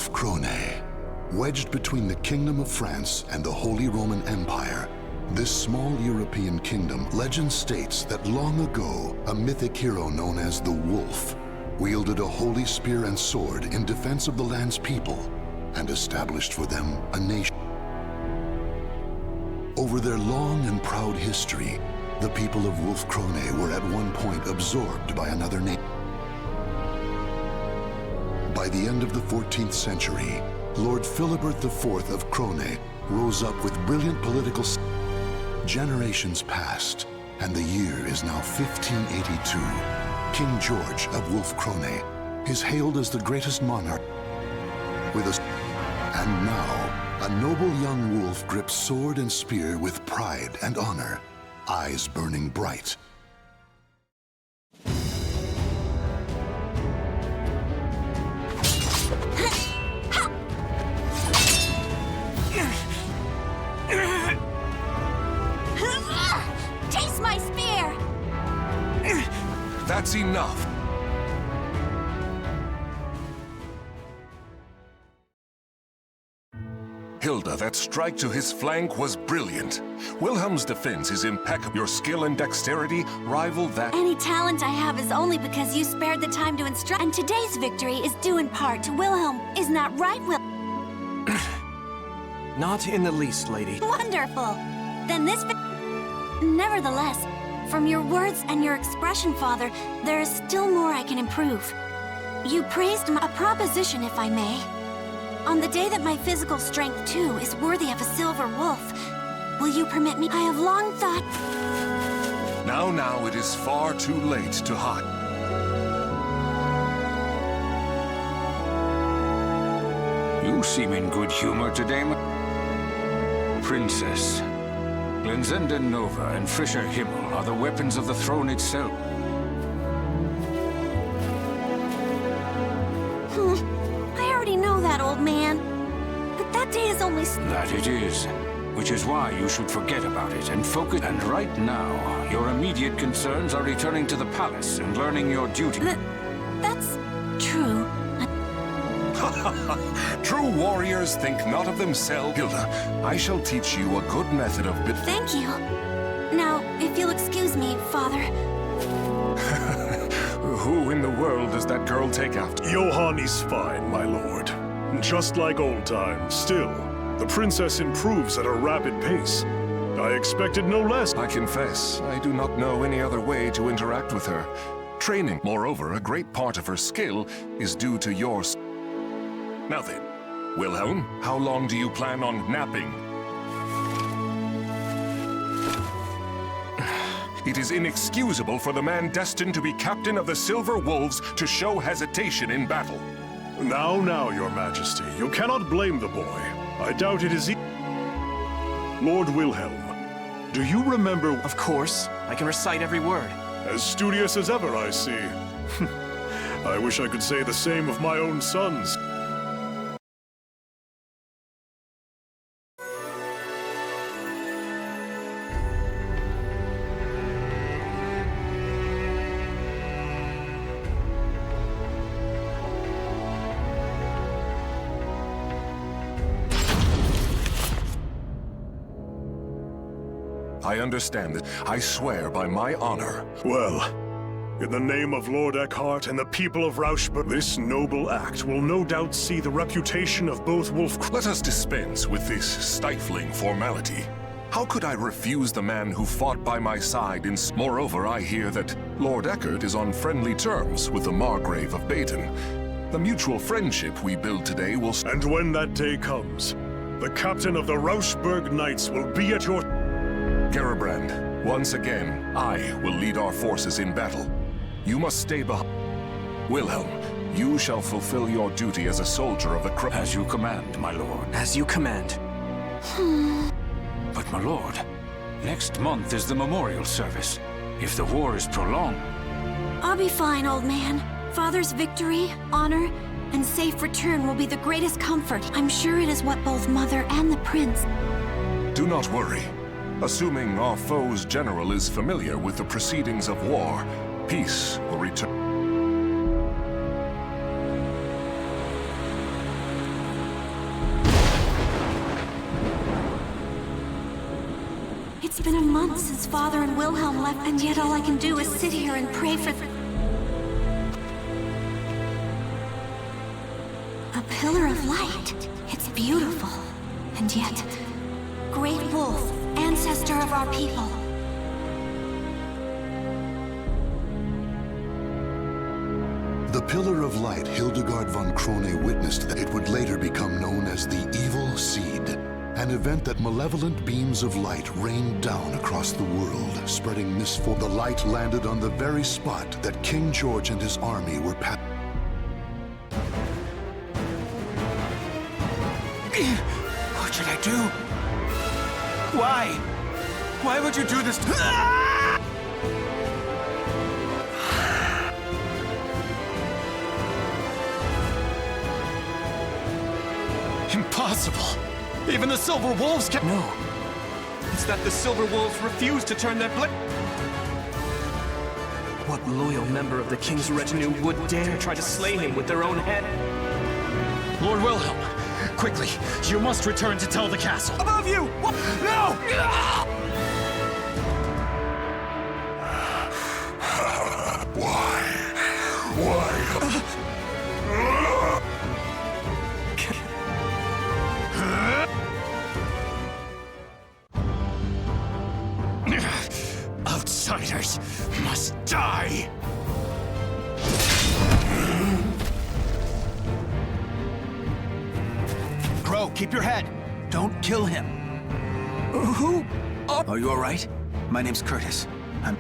Wolf Krone. Wedged between the Kingdom of France and the Holy Roman Empire, this small European kingdom, legend states that long ago, a mythic hero known as the Wolf wielded a holy spear and sword in defense of the land's people and established for them a nation. Over their long and proud history, the people of Wolf Krone were at one point absorbed by another nation. By the end of the 14th century, Lord Philibert IV of Krone rose up with brilliant political. Generations passed, and the year is now 1582. King George of Wolf Krone is hailed as the greatest monarch with a. And now, a noble young wolf grips sword and spear with pride and honor, eyes burning bright. Taste my spear! That's enough. Hilda, that strike to his flank was brilliant. Wilhelm's defense is impeccable. Your skill and dexterity rival that. Any talent I have is only because you spared the time to instruct. And today's victory is due in part to Wilhelm. Isn't that right, Will? Not in the least, lady. Wonderful! Then this Nevertheless, from your words and your expression, Father, there is still more I can improve. You praised a proposition, if I may. On the day that my physical strength, too, is worthy of a silver wolf, will you permit me? I have long thought... Now, it is far too late to hide. You seem in good humor today, Princess. Glenzenden Nova and Frischer Himmel are the weapons of the throne itself. I already know that, old man. But that day is only... That it is. Which is why you should forget about it and focus. And right now, your immediate concerns are returning to the palace and learning your duty. That's true. True warriors think not of themselves. Hilda, I shall teach you a good method of... Thank you. Now, if you'll excuse me, Father. Who in the world does that girl take after? Johann is fine, my lord. Just like old times. Still, the princess improves at a rapid pace. I expected no less. I confess, I do not know any other way to interact with her. Training, moreover, a great part of her skill is due to your... Now then, Wilhelm, how long do you plan on napping? It is inexcusable for the man destined to be captain of the Silver Wolves to show hesitation in battle. Now, your majesty, you cannot blame the boy. I doubt it is Lord Wilhelm, do you remember... Of course. I can recite every word. As studious as ever, I see. I wish I could say the same of my own sons. I understand that. I swear by my honor. Well, in the name of Lord Eckhart and the people of Rauschburg, this noble act will no doubt see the reputation of both Wolf... Let us dispense with this stifling formality. How could I refuse the man who fought by my side in... Moreover, I hear that Lord Eckhart is on friendly terms with the Margrave of Baden. The mutual friendship we build today will... And when that day comes, the captain of the Rauschburg Knights will be at your... Gerbrand, once again, I will lead our forces in battle. You must stay behind. Wilhelm, you shall fulfill your duty as a soldier of the crown. As you command, my lord. As you command. But, my lord, next month is the memorial service. If the war is prolonged... I'll be fine, old man. Father's victory, honor, and safe return will be the greatest comfort. I'm sure it is what both Mother and the Prince... Do not worry. Assuming our foe's general is familiar with the proceedings of war, peace will return. It's been a month since Father and Wilhelm left, and yet all I can do is sit here and pray for... A pillar of light. It's beautiful. And yet... Great Wolf, ancestor of our people. The Pillar of Light Hildegard von Krone witnessed that it would later become known as the Evil Seed, an event that malevolent beams of light rained down across the world, spreading misfortune. The light landed on the very spot that King George and his army were passing. What should I do? Why? Why would you do this to... Impossible! Even the Silver Wolves can— No. It's that the Silver Wolves refuse to turn their blade. What loyal member of the King's retinue would dare try to slay him with their own hand? Lord Wilhelm, quickly, you must return to tell the castle. Above you! What? No! Why? Outsiders must die! Crow, keep your head. Don't kill him. Who? Are you all right? My name's Curtis. I'm...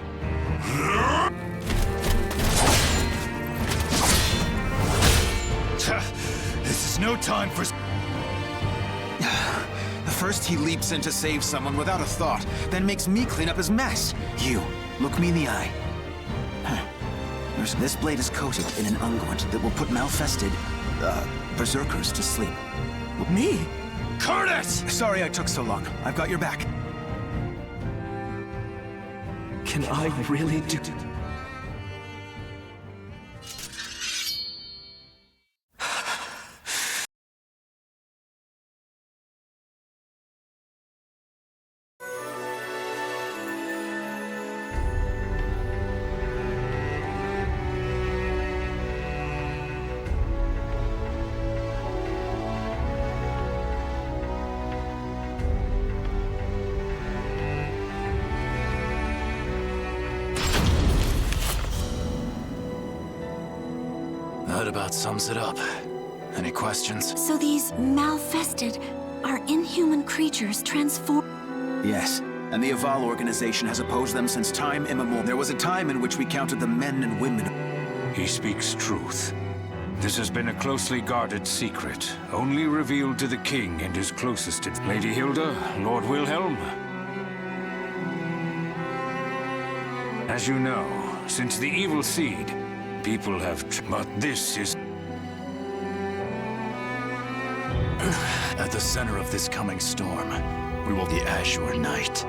This is no time for... First he leaps in to save someone without a thought, then makes me clean up his mess. You, look me in the eye. This blade is coated in an unguent that will put malfested, berserkers to sleep. Me? Curtis! Sorry I took so long. I've got your back. Can I really do... That about sums it up. Any questions? So these malfested are inhuman creatures transformed... Yes, and the Aval organization has opposed them since time immemorial. There was a time in which we counted the men and women. He speaks truth. This has been a closely guarded secret, only revealed to the king and his closest. Lady Hilda, Lord Wilhelm. As you know, since the evil seed, people have... But this is... At the center of this coming storm, we will the Azure Knight.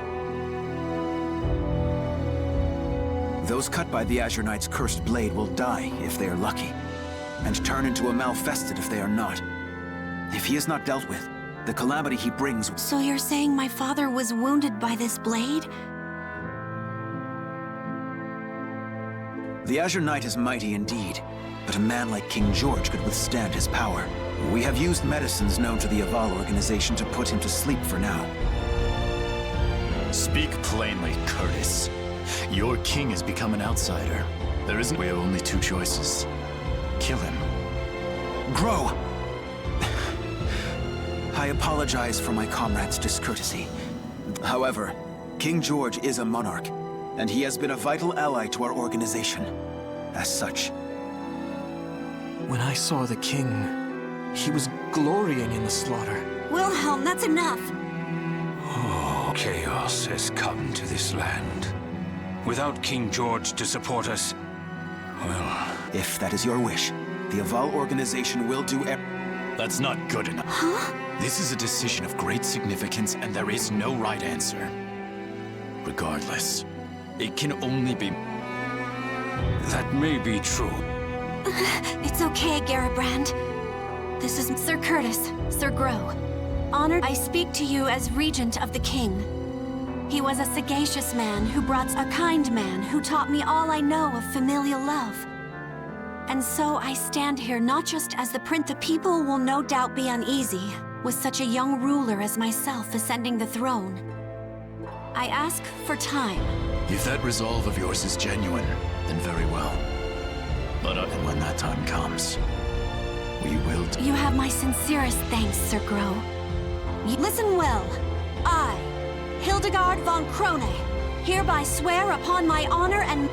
Those cut by the Azure Knight's cursed blade will die if they are lucky, and turn into a malfested if they are not. If he is not dealt with, the calamity he brings... So you're saying my father was wounded by this blade? The Azure Knight is mighty indeed, but a man like King George could withstand his power. We have used medicines known to the Aval organization to put him to sleep for now. Speak plainly, Curtis. Your king has become an outsider. There isn't... We have only two choices. Kill him. Grow! I apologize for my comrade's discourtesy. However, King George is a monarch, and he has been a vital ally to our organization. As such. When I saw the king, he was glorying in the slaughter. Wilhelm, that's enough! Oh, chaos has come to this land. Without King George to support us, well... If that is your wish, the Aval organization will do That's not good enough. Huh? This is a decision of great significance, and there is no right answer. Regardless, it can only be... That may be true. It's okay, Garibrand. This is Sir Curtis, Sir Grow. Honored, I speak to you as Regent of the King. He was a sagacious man who brought a kind man who taught me all I know of familial love. And so I stand here not just as the prince. The people will no doubt be uneasy with such a young ruler as myself ascending the throne. I ask for time. If that resolve of yours is genuine, then very well. But when that time comes, we will... You have my sincerest thanks, Sir Grow. Listen well. I, Hildegard von Krone, hereby swear upon my honor and...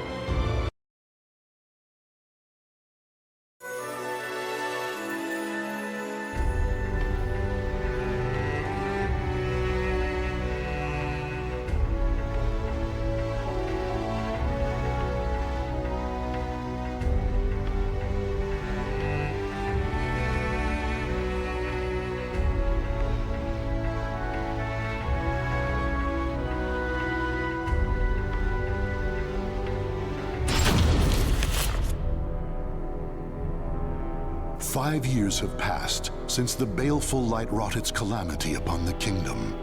"5 years have passed since the baleful light wrought its calamity upon the kingdom.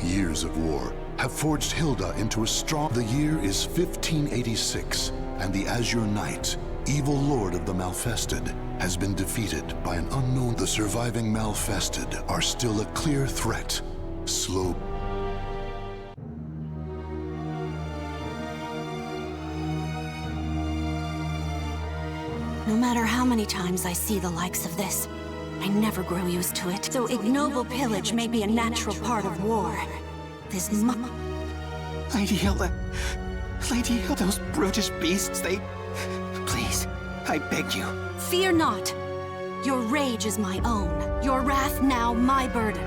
Years of war have forged Hilda into a strong... The year is 1586, and the Azure Knight, evil lord of the Malfested, has been defeated by an unknown... The surviving Malfested are still a clear threat. Slow... No matter how many times I see the likes of this, I never grow used to it. Though ignoble pillage may be a natural part of war, this Lady Hilda. Lady Hilda, those brutish beasts, they... Please, I beg you. Fear not. Your rage is my own. Your wrath now my burden.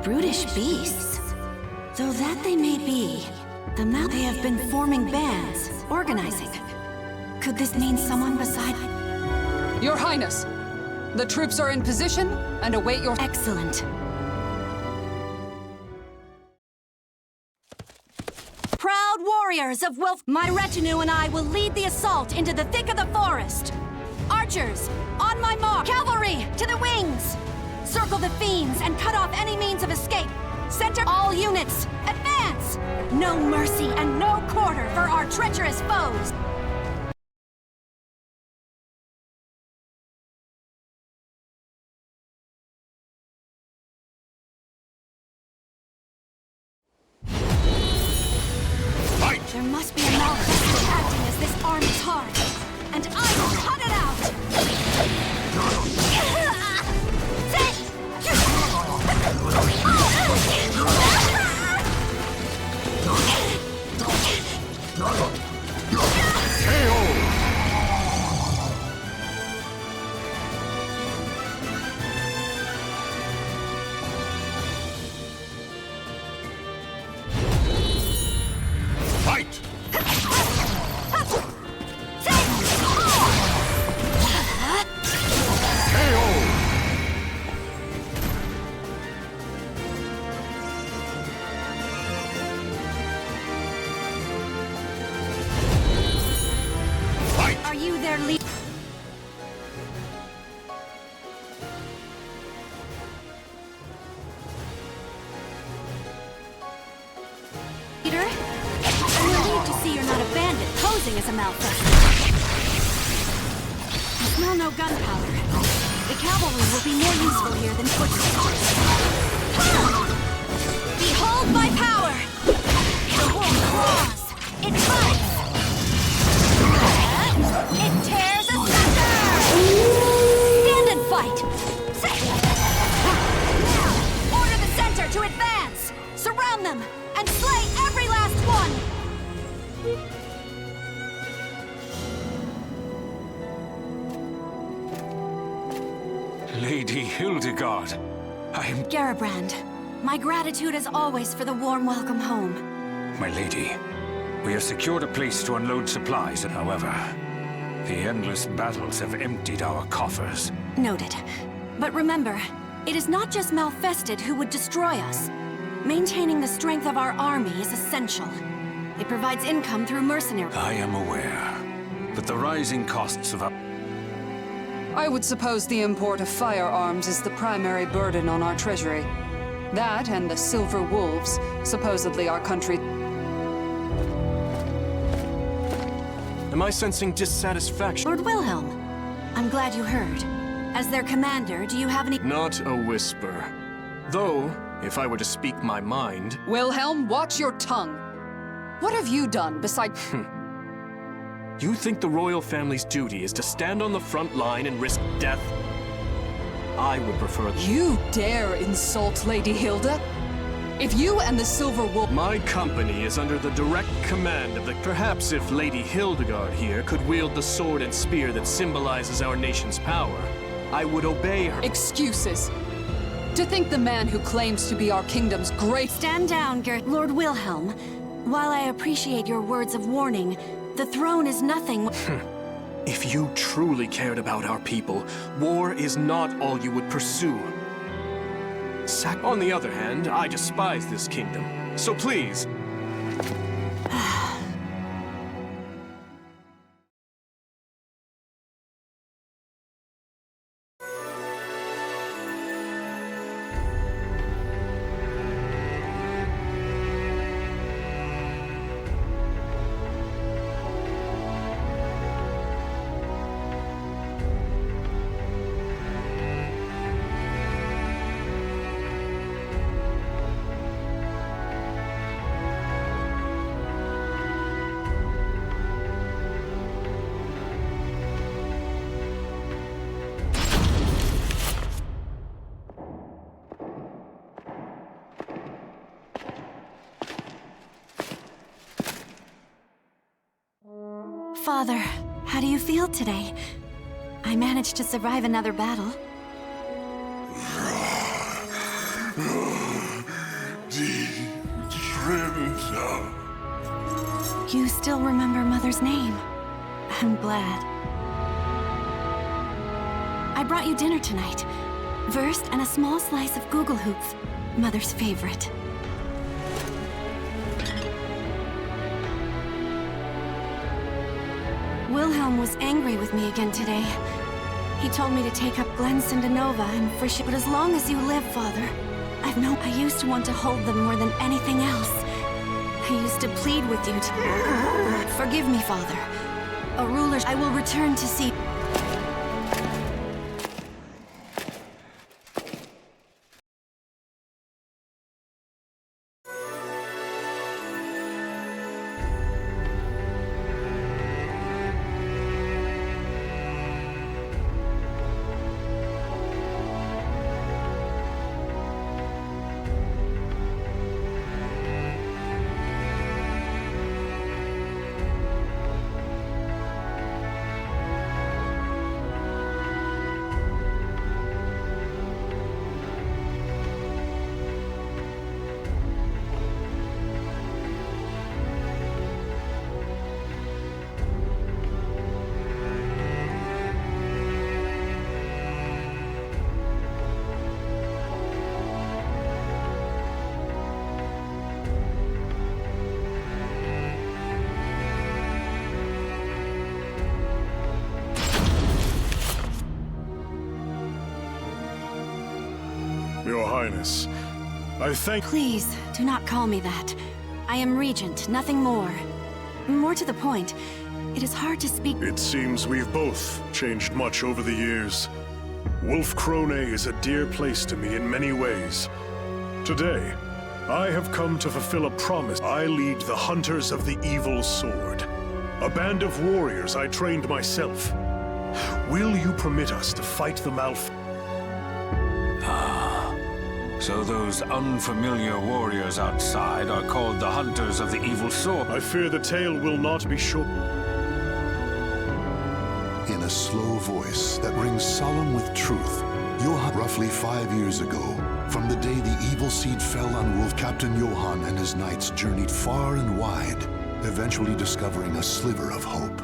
Brutish beasts? Though that they may be, they have been forming bands, organizing. Could this mean someone beside... Your Highness, the troops are in position and await your... Excellent. Proud warriors of Wilf... My retinue and I will lead the assault into the thick of the forest. Archers, on my mark! Cavalry, to the wings! Circle the fiends and cut off any means of escape. Center all units, advance! No mercy and no quarter for our treacherous foes! There must be a malfested acting as this army's heart, and I will cut it out! As a malfested. I smell no gunpowder. The cavalry will be more useful here than foot soldiers. Behold my power! The wolf claws! It bites! It tears asunder! Stand and fight! Order the center to advance! Surround them and slay every last one! Lady Hildegard, I am... Garibrand, my gratitude as always for the warm welcome home. My lady, we have secured a place to unload supplies, however, the endless battles have emptied our coffers. Noted. But remember, it is not just Malfested who would destroy us. Maintaining the strength of our army is essential. It provides income through mercenaries. I am aware, but the rising costs of... I would suppose the import of firearms is the primary burden on our treasury. That and the Silver Wolves, supposedly our country. Am I sensing dissatisfaction? Lord Wilhelm, I'm glad you heard. As their commander, do you have any— Not a whisper. Though, if I were to speak my mind... Wilhelm, watch your tongue. What have you done besides— You think the royal family's duty is to stand on the front line and risk death? I would prefer— You dare insult Lady Hilda? If you and the Silver Wolf— My company is under the direct command of the— Perhaps if Lady Hildegard here could wield the sword and spear that symbolizes our nation's power, I would obey her. Excuses. To think the man who claims to be our kingdom's great— Stand down, Lord Wilhelm. While I appreciate your words of warning, the throne is nothing— If you truly cared about our people, war is not all you would pursue. On the other hand, I despise this kingdom. So please... Father, how do you feel today? I managed to survive another battle. You still remember Mother's name. I'm glad. I brought you dinner tonight. Wurst and a small slice of Gugelhupf, Mother's favorite. Wilhelm was angry with me again today. He told me to take up Glen Cindanova and Frisch. But as long as you live, Father, I used to want to hold them more than anything else. I used to plead with you to... Forgive me, Father. A ruler... I will return to see... Your Highness, I thank— Please, do not call me that. I am Regent, nothing more. More to the point, it is hard to speak— It seems we've both changed much over the years. Wolf Krone is a dear place to me in many ways. Today, I have come to fulfill a promise. I lead the Hunters of the Evil Sword, a band of warriors I trained myself. Will you permit us to fight the So those unfamiliar warriors outside are called the Hunters of the Evil Sword. I fear the tale will not be short. In a slow voice that rings solemn with truth, Johann, roughly 5 years ago, from the day the evil seed fell on Wolf, Captain Johann and his knights journeyed far and wide, eventually discovering a sliver of hope.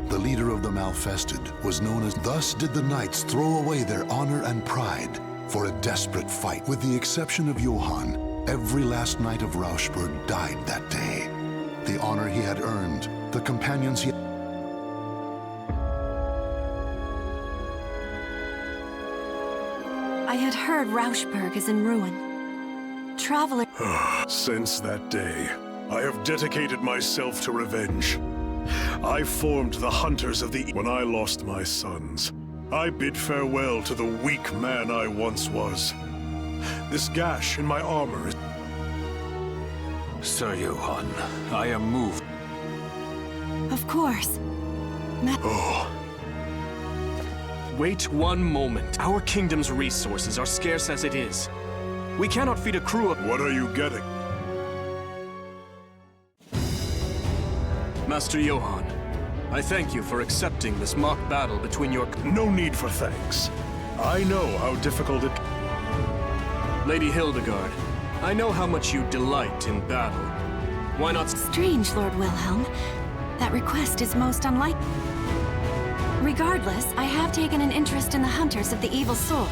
The leader of the Malfested was known as— Thus did the knights throw away their honor and pride for a desperate fight. With the exception of Johann, every last knight of Rauschburg died that day. The honor he had earned, the companions he... I had heard Rauschburg is in ruin. traveler. Since that day, I have dedicated myself to revenge. I formed the Hunters of the... When I lost my sons, I bid farewell to the weak man I once was. This gash in my armor is... Sir Johann, I am moved. Of course. Wait one moment. Our kingdom's resources are scarce as it is. We cannot feed a crew of... What are you getting? Master Johann, I thank you for accepting this mock battle between your... No need for thanks. I know how difficult it... Lady Hildegard, I know how much you delight in battle. Why not... Strange, Lord Wilhelm. That request is most unlikely. Regardless, I have taken an interest in the Hunters of the Evil Soul.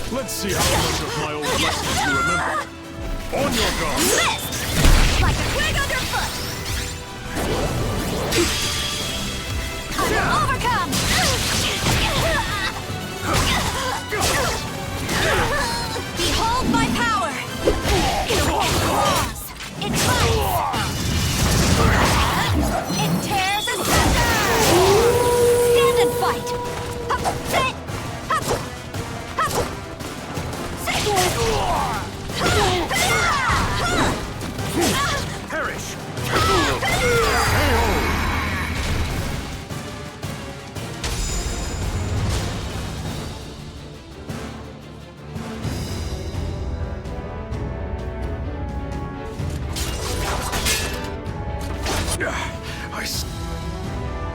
Let's see how much of my old lessons you remember. On your guard! Missed! Like a twig underfoot! Overcome! Behold my power! It claws! It bites! It tears asunder! Stand and fight! Sit! Perish!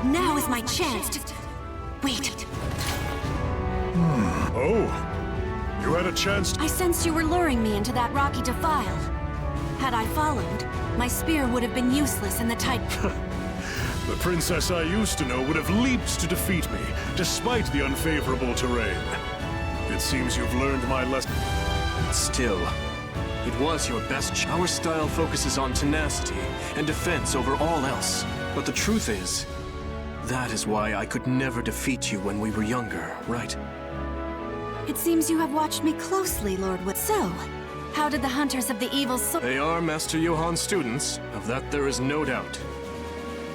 Now is my chance to... Wait. Oh, you had a chance to... I sensed you were luring me into that rocky defile. Had I followed, my spear would have been useless in the tight... The princess I used to know would have leaped to defeat me, despite the unfavorable terrain. It seems you've learned my lesson. Still, it was your best. Our style focuses on tenacity and defense over all else. But the truth is, that is why I could never defeat you when we were younger, right? It seems you have watched me closely, Lord Wood. So, how did the Hunters of the Evil Soul... They are Master Johann's students, of that there is no doubt.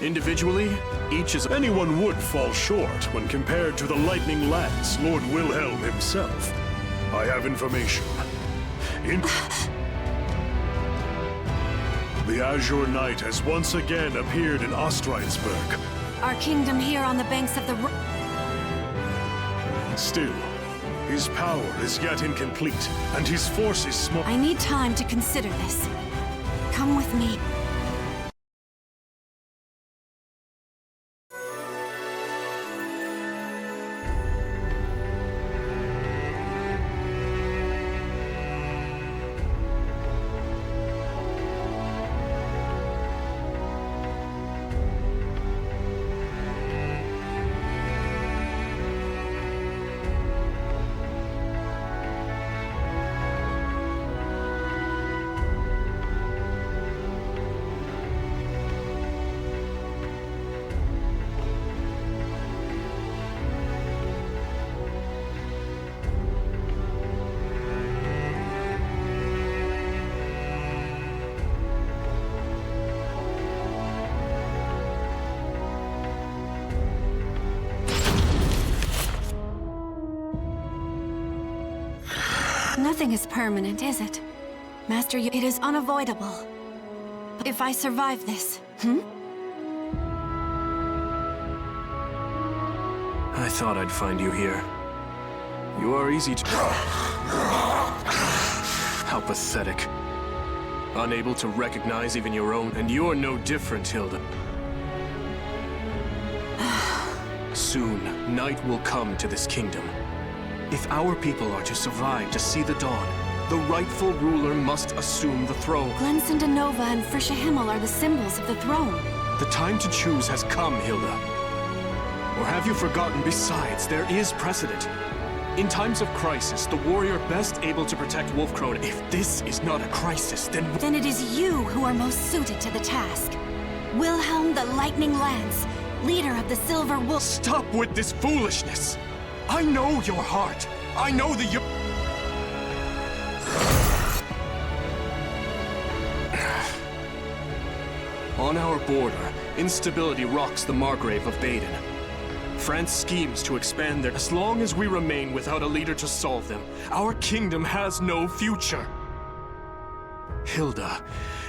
Individually, each is... Anyone would fall short when compared to the Lightning Lance, Lord Wilhelm himself. I have information. The Azure Knight has once again appeared in Ostreinsburg. Our kingdom here on the banks of the... Still, his power is yet incomplete, and his force is small. I need time to consider this. Come with me. Nothing is permanent, is it? Master, it is unavoidable. But if I survive this, I thought I'd find you here. You are easy to... How pathetic. Unable to recognize even your own, and you are no different, Hilda. Soon, night will come to this kingdom. If our people are to survive to see the dawn, the rightful ruler must assume the throne. Glensindanova and Frisha Himmel are the symbols of the throne. The time to choose has come, Hilda. Or have you forgotten? Besides, there is precedent. In times of crisis, the warrior best able to protect Wolfkrone. If this is not a crisis, then... Then it is you who are most suited to the task. Wilhelm the Lightning Lance, leader of the Silver Wolf. Stop with this foolishness! I know your heart. I know that you... On our border, instability rocks the Margrave of Baden. France schemes to expand there. As long as we remain without a leader to solve them, our kingdom has no future. Hilda,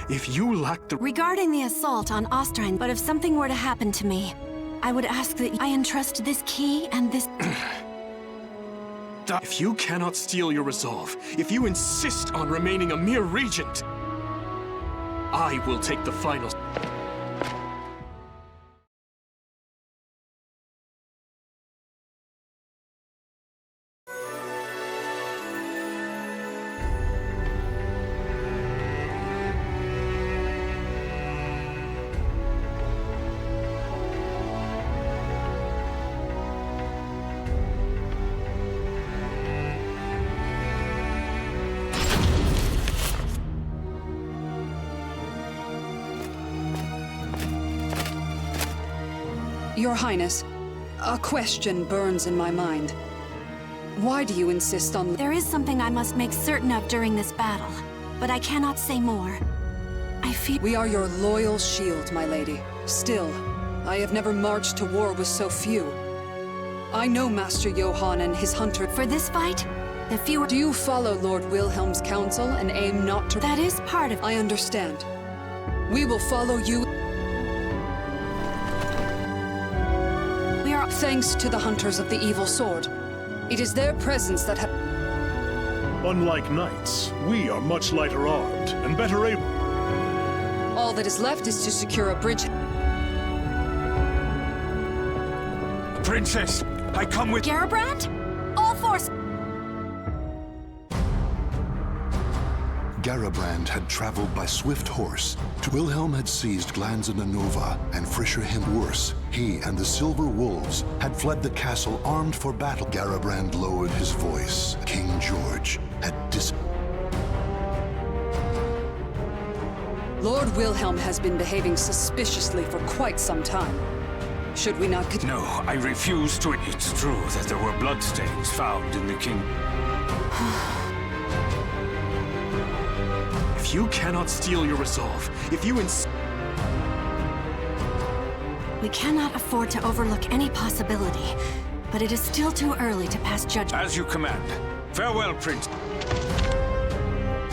if you lack the... Regarding the assault on Ostrine, but if something were to happen to me, I would ask that I entrust this key and this... If you cannot steal your resolve, if you insist on remaining a mere regent, I will take the final... Your Highness, a question burns in my mind. Why do you insist on... There is something I must make certain of during this battle, but I cannot say more. I feel... We are your loyal shield, my lady. Still, I have never marched to war with so few. I know Master Johann and his hunter... For this fight, the fewer... Do you follow Lord Wilhelm's counsel and aim not to... That is part of... I understand. We will follow you... Thanks to the hunters of the evil sword. It is their presence that Unlike knights, we are much lighter armed and better able... All that is left is to secure a bridge. Princess, I come with... Garabrand? All force... Garabrand had traveled by swift horse. Wilhelm had seized Glanzenanova and Frischer him worse. He and the Silver Wolves had fled the castle armed for battle. Garabrand lowered his voice. King George had Lord Wilhelm has been behaving suspiciously for quite some time. Should we not... No, I refuse to... It's true that there were bloodstains found in the king... If you cannot steal your resolve, if you We cannot afford to overlook any possibility, but it is still too early to pass judgment. As you command. Farewell, Prince.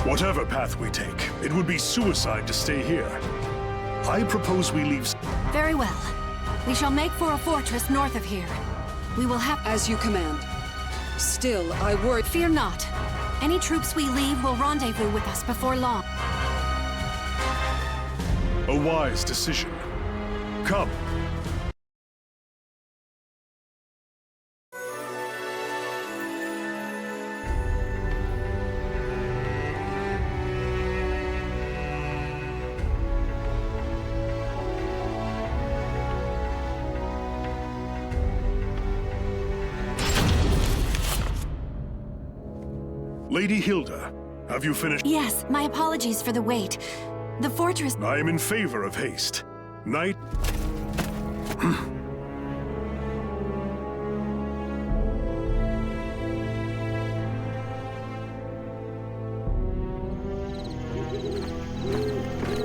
Whatever path we take, it would be suicide to stay here. I propose we leave... Very well. We shall make for a fortress north of here. We will have... As you command. Still, I worry... Fear not. Any troops we leave will rendezvous with us before long. A wise decision. Come. Lady Hilda, have you finished? Yes, my apologies for the wait. The fortress... I am in favor of haste. Knight...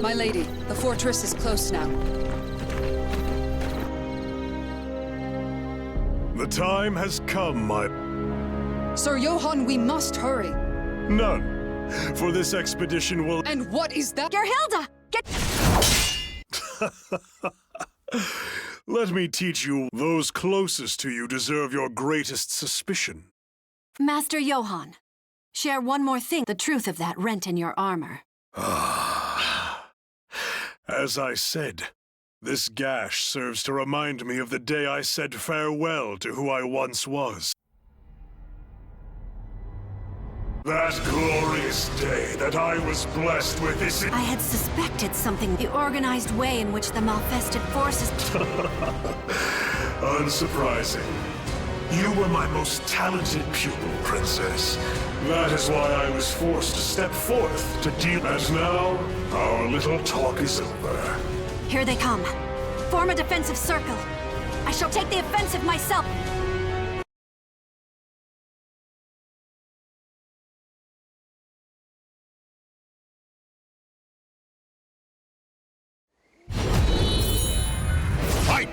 My lady, the fortress is close now. The time has come, my... Sir Johann, we must hurry. None. For this expedition will... And what is that? Gerhilda! Get... Let me teach you. Those closest to you deserve your greatest suspicion. Master Johann, share one more thing, the truth of that rent in your armor. As I said, this gash serves to remind me of the day I said farewell to who I once was. That glorious day that I was blessed with this... I had suspected something, the organized way in which the malfested forces... Unsurprising. You were my most talented pupil, Princess. That is why I was forced to step forth to deal... And now, our little talk is over. Here they come. Form a defensive circle. I shall take the offensive myself.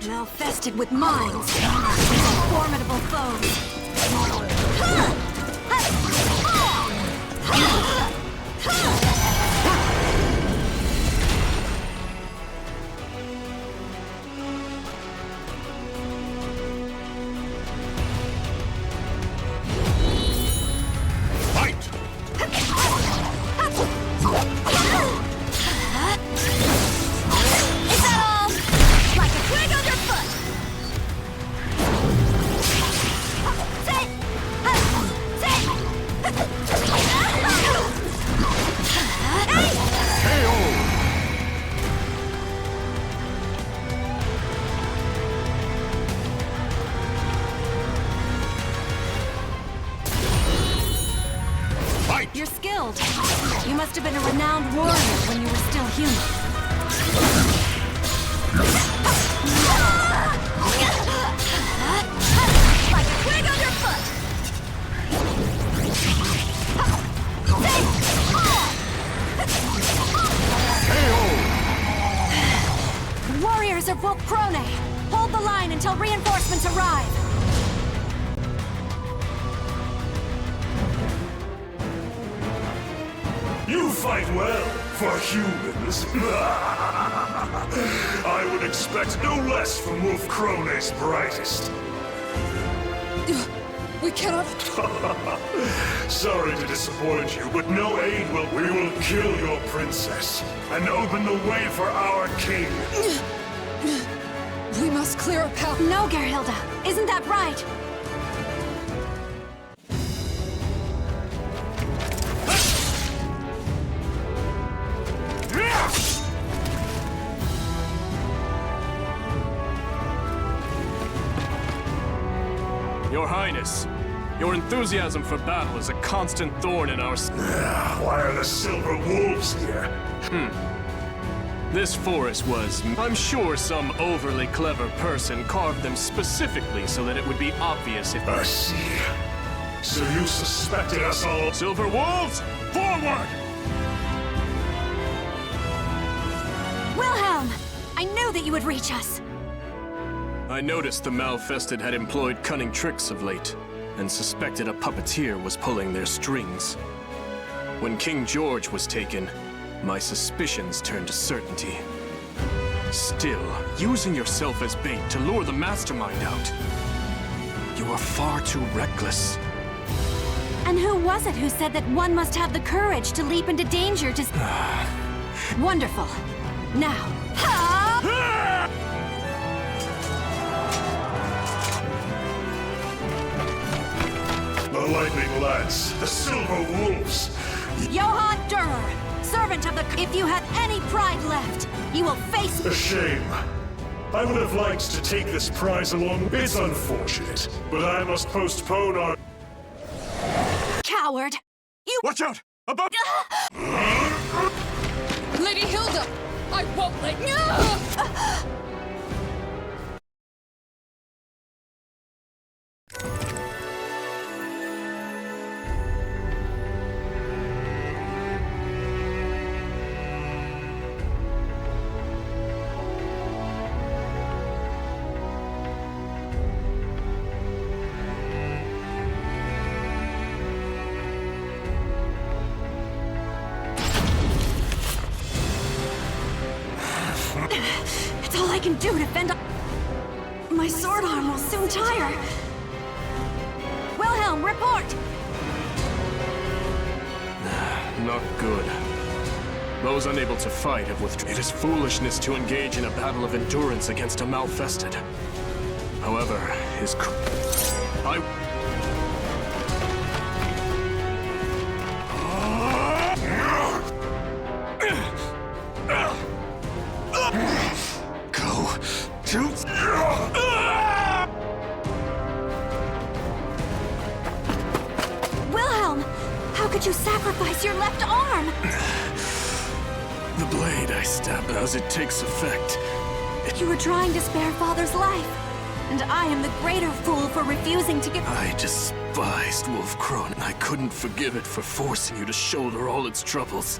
Malfested with minds. These are formidable foes. You're skilled. You must have been a renowned warrior when you were still human. Like a twig underfoot! Warriors of Wolf Krone, hold the line until reinforcements arrive. You fight well, for humans. I would expect no less from Wolf Krone's brightest. We cannot... Sorry to disappoint you, but no aid will... We will kill your princess, and open the way for our king. We must clear a path. No, Gerhilda. Isn't that right? Your Highness, your enthusiasm for battle is a constant thorn in our... Why are the Silver Wolves here? This forest was... I'm sure some overly clever person carved them specifically so that it would be obvious if... I see. So you suspected us all... Silver Wolves, forward! Wilhelm! I knew that you would reach us. I noticed the Malfested had employed cunning tricks of late, and suspected a puppeteer was pulling their strings. When King George was taken, my suspicions turned to certainty. Still, using yourself as bait to lure the mastermind out, you are far too reckless. And who was it who said that one must have the courage to leap into danger to... Wonderful. Now... The Lightning Lads, the Silver Wolves. Johann Durer, servant of the... If you have any pride left, you will face... A shame. I would have liked to take this prize along. It's unfortunate, but I must postpone our... Coward! You... Watch out! Above... Lady Hilda! I won't let... can do to fend off... My sword arm will soon tire. Wilhelm, report! Not good. Those unable to fight have withdrawn. It is foolishness to engage in a battle of endurance against a Malfested. However, his... Wilhelm! How could you sacrifice your left arm? The blade I stabbed as it takes effect. You were trying to spare Father's life. And I am the greater fool for refusing to give... I despised Wolf Crone. I couldn't forgive it for forcing you to shoulder all its troubles.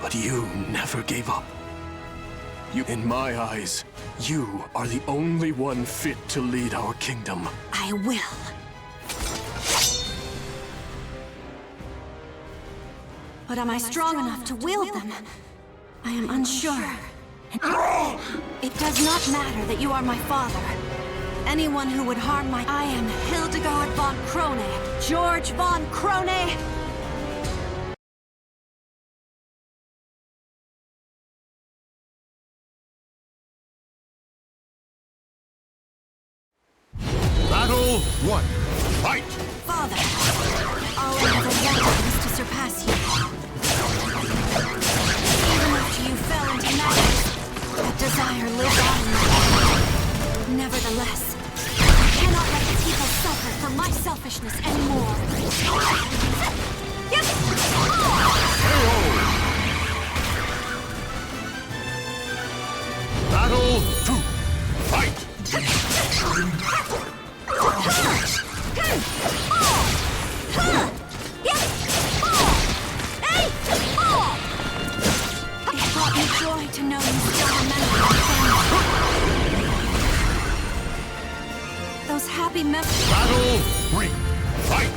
But you never gave up. In my eyes, you are the only one fit to lead our kingdom. I will. But am I strong enough to wield them? I am unsure. It does not matter that you are my father. Anyone who would harm my... I am Hildegard von Krone. George von Krone. Battle 1. Fight! Father, all I ever wanted was to surpass you. Even after you fell into madness, that desire lived on in my heart. Nevertheless, I cannot let the people suffer for my selfishness anymore. Yes! Battle 2. Fight! It brought me joy to know you still remember my family. Those happy memories. Battle 3. Fight!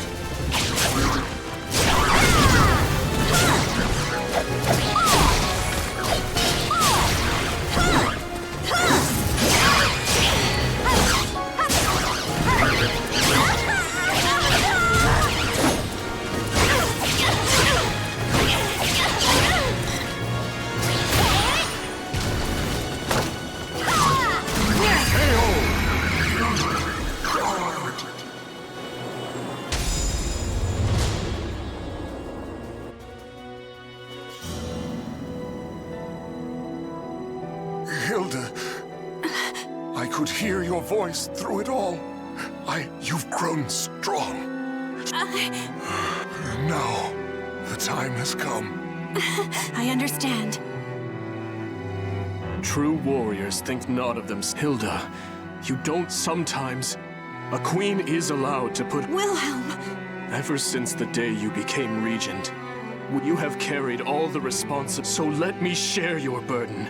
Hilda, I could hear your voice through it all. You've grown strong. Now, the time has come. I understand. True warriors think not of them. Hilda, you don't sometimes... A queen is allowed to put... Wilhelm! Ever since the day you became regent, you have carried all the responsibility. So let me share your burden.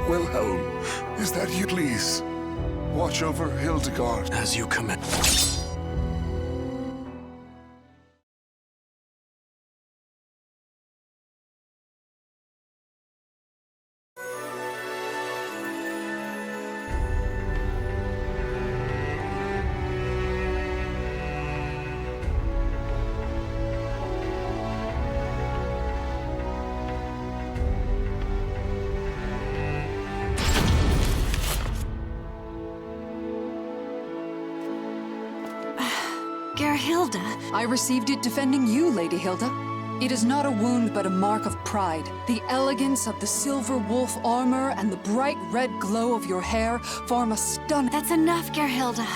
Wilhelm, is that you? Please, watch over Hildegard. As you command. Hilda. I received it defending you, Lady Hilda. It is not a wound, but a mark of pride. The elegance of the silver wolf armor and the bright red glow of your hair form a stunning... That's enough, Gerhilda.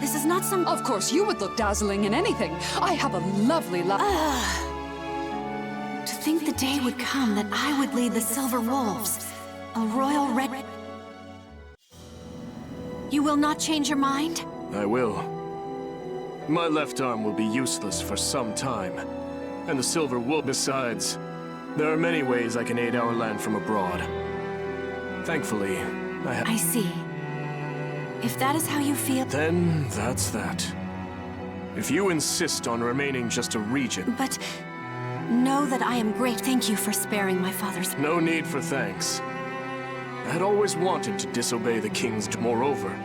This is not some... Of course, you would look dazzling in anything. I have a lovely To think the day would come that I would lead the Silver Wolves. A royal red... You will not change your mind? I will. My left arm will be useless for some time. And the Silver Wolf. Besides, there are many ways I can aid our land from abroad. Thankfully, I see. If that is how you feel... Then that's that. If you insist on remaining just a regent... But... Know that I am great. Thank you for sparing my father's... No need for thanks. I had always wanted to disobey the king's... Moreover,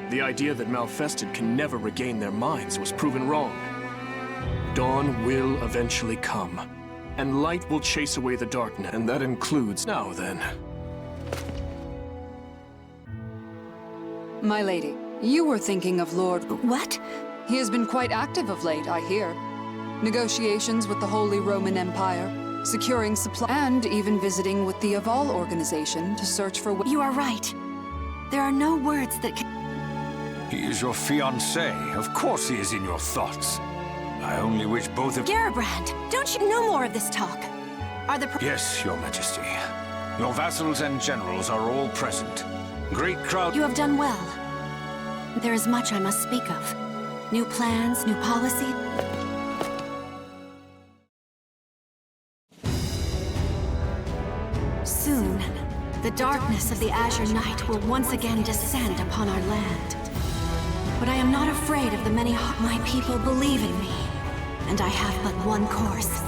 the idea that Malfested can never regain their minds was proven wrong. Dawn will eventually come, and light will chase away the darkness, and that includes... Now then. My lady, you were thinking of Lord... What? He has been quite active of late, I hear. Negotiations with the Holy Roman Empire, securing supply, and even visiting with the Aval organization to search for... You are right. There are no words that can... He is your fiancé. Of course he is in your thoughts. I only wish both of... Garibrand, don't you know more of this talk? Are the... Yes, your majesty. Your vassals and generals are all present. Great crowd... You have done well. There is much I must speak of. New plans, new policy... Soon, the darkness of the Azure Night will once again descend upon our land. But I am not afraid of the many... My people believe in me, and I have but one course.